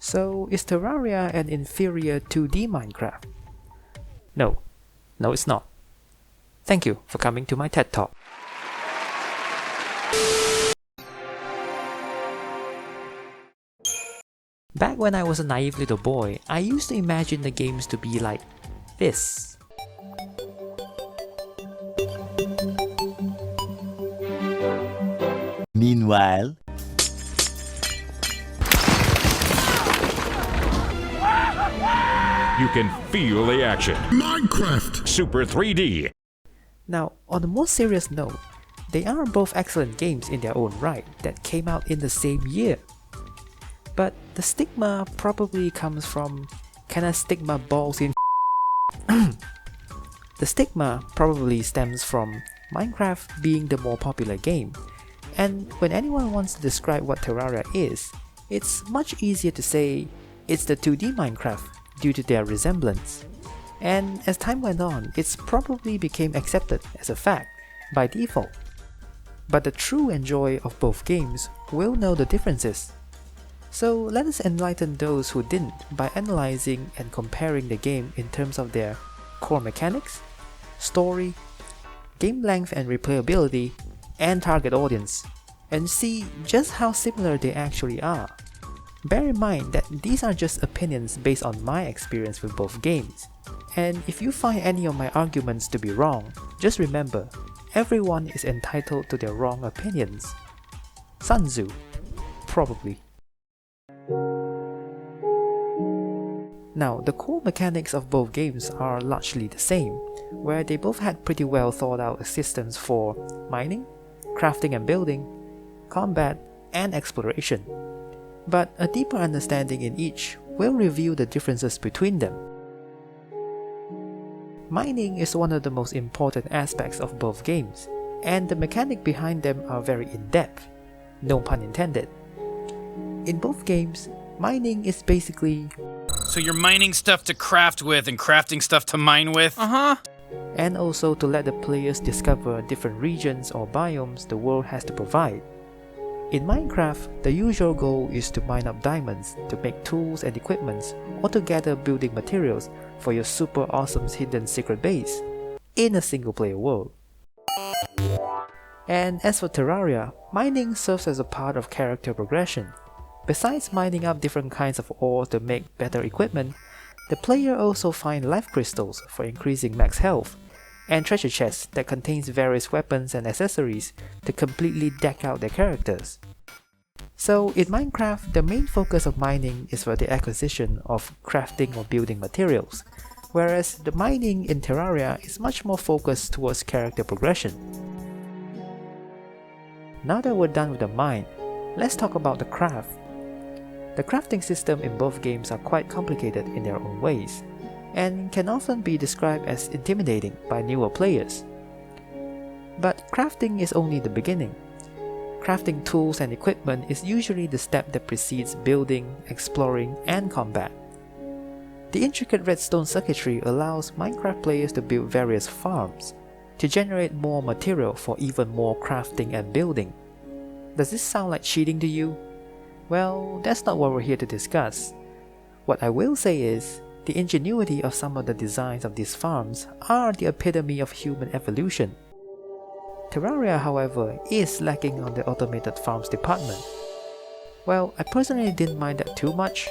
So is Terraria an inferior 2D Minecraft? No, it's not. Thank you for coming to my TED Talk. Back when I was a naive little boy, I used to imagine the games to be like this. Meanwhile, You can feel the action. Minecraft! Super 3D. Now, on a more serious note, they are both excellent games in their own right that came out in the same year. But the stigma probably comes from kinda stigma balls in The stigma probably stems from Minecraft being the more popular game, and when anyone wants to describe what Terraria is, it's much easier to say it's the 2D Minecraft due to their resemblance. And as time went on, it's probably became accepted as a fact by default. But the true enjoyer of both games will know the differences. So let us enlighten those who didn't by analyzing and comparing the game in terms of their core mechanics, story, game length and replayability, and target audience, and see just how similar they actually are. Bear in mind that these are just opinions based on my experience with both games, and if you find any of my arguments to be wrong, just remember, everyone is entitled to their wrong opinions. Sun Tzu, probably. Now, the core mechanics of both games are largely the same, where they both had pretty well thought out systems for mining, crafting and building, combat, and exploration. But a deeper understanding in each will reveal the differences between them. Mining is one of the most important aspects of both games, and the mechanics behind them are very in-depth, no pun intended. In both games, mining is basically So you're mining stuff to craft with and crafting stuff to mine with? and also to let the players discover different regions or biomes the world has to provide. In Minecraft, the usual goal is to mine up diamonds to make tools and equipments or to gather building materials for your super awesome hidden secret base in a single player world. And as for Terraria, mining serves as a part of character progression. Besides mining up different kinds of ore to make better equipment, the player also finds life crystals for increasing max health, and treasure chests that contains various weapons and accessories to completely deck out their characters. So in Minecraft, the main focus of mining is for the acquisition of crafting or building materials, whereas the mining in Terraria is much more focused towards character progression. Now that we're done with the mine, let's talk about the craft. The crafting system in both games are quite complicated in their own ways, and can often be described as intimidating by newer players. But crafting is only the beginning. Crafting tools and equipment is usually the step that precedes building, exploring, and combat. The intricate redstone circuitry allows Minecraft players to build various farms to generate more material for even more crafting and building. Does this sound like cheating to you? Well, that's not what we're here to discuss. What I will say is, the ingenuity of some of the designs of these farms are the epitome of human evolution. Terraria, however, is lacking on the automated farms department. Well, I personally didn't mind that too much,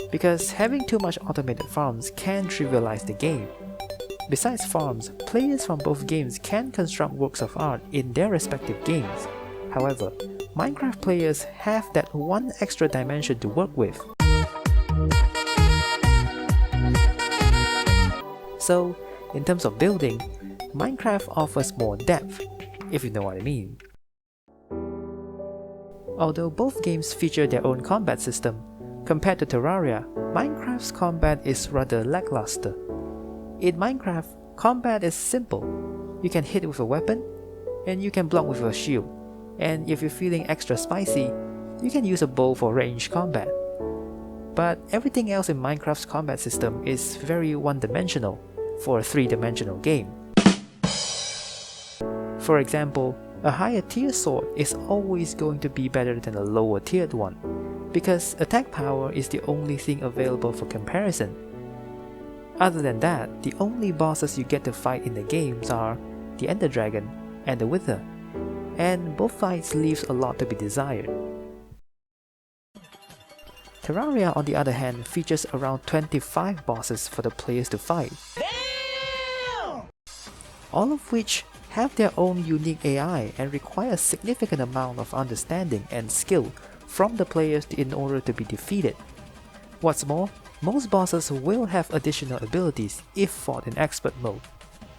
because having too much automated farms can trivialize the game. Besides farms, players from both games can construct works of art in their respective games. However, Minecraft players have that one extra dimension to work with. So, in terms of building, Minecraft offers more depth, if you know what I mean. Although both games feature their own combat system, compared to Terraria, Minecraft's combat is rather lackluster. In Minecraft, combat is simple. You can hit with a weapon, and you can block with a shield, and if you're feeling extra spicy, you can use a bow for ranged combat. But everything else in Minecraft's combat system is very one-dimensional for a three-dimensional game. For example, a higher tier sword is always going to be better than a lower tiered one, because attack power is the only thing available for comparison. Other than that, the only bosses you get to fight in the games are the Ender Dragon and the Wither, and both fights leaves a lot to be desired. Terraria, on the other hand, features around 25 bosses for the players to fight, all of which have their own unique AI and require a significant amount of understanding and skill from the players in order to be defeated. What's more, most bosses will have additional abilities if fought in expert mode,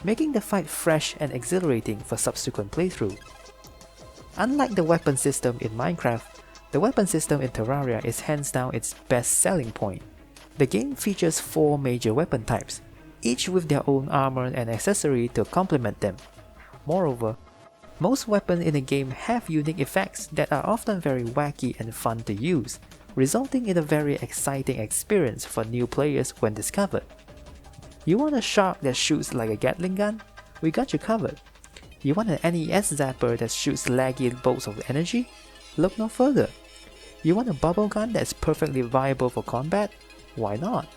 making the fight fresh and exhilarating for subsequent playthrough. Unlike the weapon system in Minecraft, the weapon system in Terraria is hands down its best selling point. The game features 4 major weapon types, each with their own armor and accessory to complement them. Moreover, most weapons in the game have unique effects that are often very wacky and fun to use, resulting in a very exciting experience for new players when discovered. You want a shark that shoots like a Gatling gun? We got you covered. You want an NES zapper that shoots laggy bolts of energy? Look no further. You want a bubble gun that's perfectly viable for combat? Why not?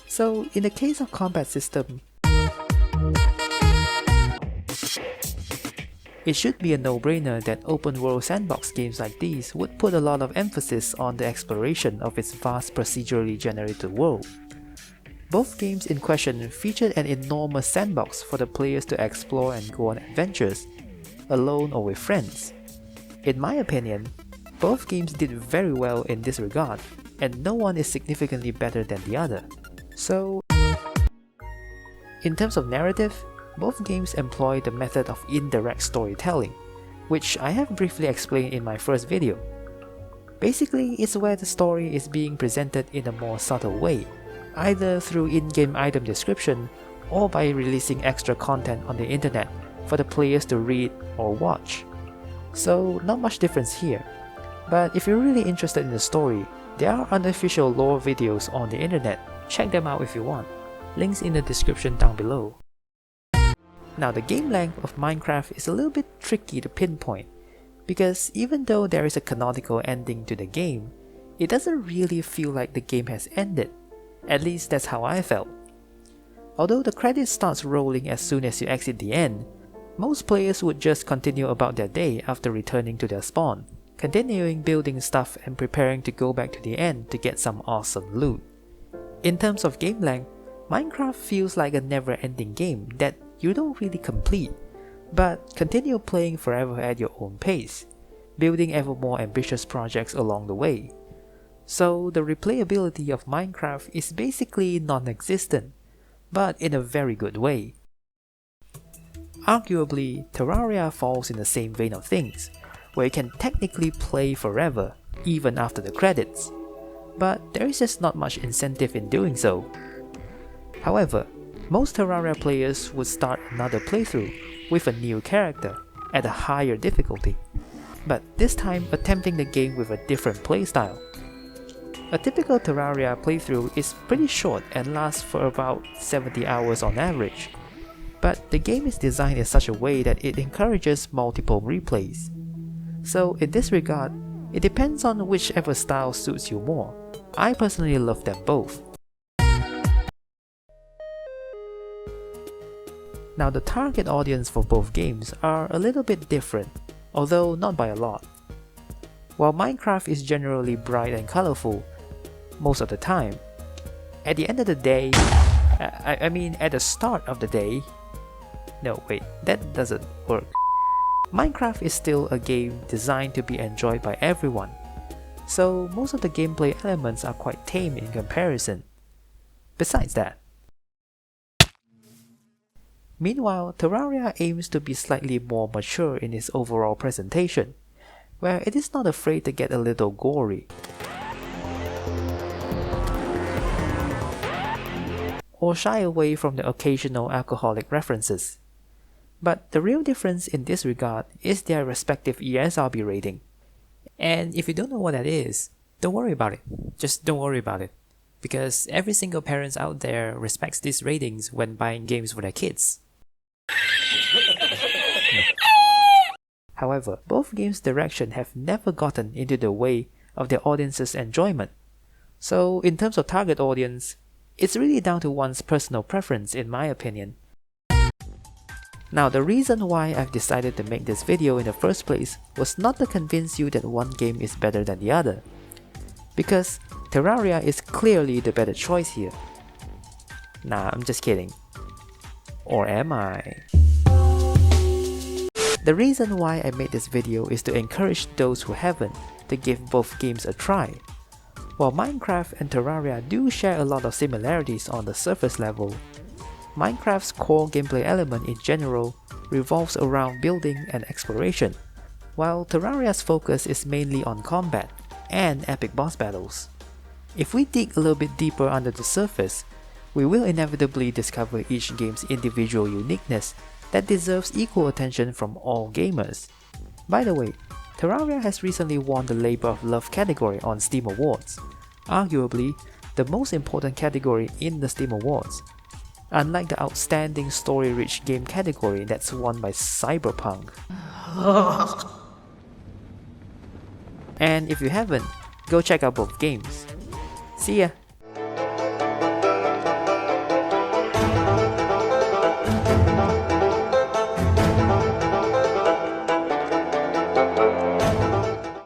So, in the case of combat system, it should be a no-brainer that open-world sandbox games like these would put a lot of emphasis on the exploration of its vast procedurally generated world. Both games in question featured an enormous sandbox for the players to explore and go on adventures, alone or with friends. In my opinion, both games did very well in this regard, and no one is significantly better than the other. So, in terms of narrative, both games employ the method of indirect storytelling, which I have briefly explained in my first video. Basically, it's where the story is being presented in a more subtle way, either through in-game item description or by releasing extra content on the internet for the players to read or watch. So, not much difference here. But if you're really interested in the story, there are unofficial lore videos on the internet. Check them out if you want. Links in the description down below. Now, the game length of Minecraft is a little bit tricky to pinpoint, because even though there is a canonical ending to the game, it doesn't really feel like the game has ended. At least that's how I felt. Although the credits starts rolling as soon as you exit the end, most players would just continue about their day after returning to their spawn, continuing building stuff and preparing to go back to the end to get some awesome loot. In terms of game length, Minecraft feels like a never-ending game that you don't really complete, but continue playing forever at your own pace, building ever more ambitious projects along the way. So the replayability of Minecraft is basically non-existent, but in a very good way. Arguably, Terraria falls in the same vein of things, where you can technically play forever, even after the credits, but there is just not much incentive in doing so. However, most Terraria players would start another playthrough with a new character at a higher difficulty, but this time attempting the game with a different playstyle. A typical Terraria playthrough is pretty short and lasts for about 70 hours on average, but the game is designed in such a way that it encourages multiple replays. So in this regard, it depends on whichever style suits you more. I personally love them both. Now, the target audience for both games are a little bit different, although not by a lot. While Minecraft is generally bright and colorful most of the time, at the end of the day, at the start of the day, no wait, that doesn't work. Minecraft is still a game designed to be enjoyed by everyone, so most of the gameplay elements are quite tame in comparison. Besides that, meanwhile, Terraria aims to be slightly more mature in its overall presentation, where it is not afraid to get a little gory, or shy away from the occasional alcoholic references. But the real difference in this regard is their respective ESRB rating. And if you don't know what that is, don't worry about it. Just don't worry about it. Because every single parent out there respects these ratings when buying games for their kids. However, both games' direction have never gotten into the way of their audience's enjoyment. So in terms of target audience, it's really down to one's personal preference in my opinion. Now the reason why I've decided to make this video in the first place was not to convince you that one game is better than the other, because Terraria is clearly the better choice here. Nah, I'm just kidding. Or am I? The reason why I made this video is to encourage those who haven't to give both games a try. While Minecraft and Terraria do share a lot of similarities on the surface level, Minecraft's core gameplay element in general revolves around building and exploration, while Terraria's focus is mainly on combat and epic boss battles. If we dig a little bit deeper under the surface, we will inevitably discover each game's individual uniqueness that deserves equal attention from all gamers. By the way, Terraria has recently won the Labor of Love category on Steam Awards, arguably the most important category in the Steam Awards, unlike the Outstanding Story-Rich Game category that's won by Cyberpunk. And if you haven't, go check out both games. See ya!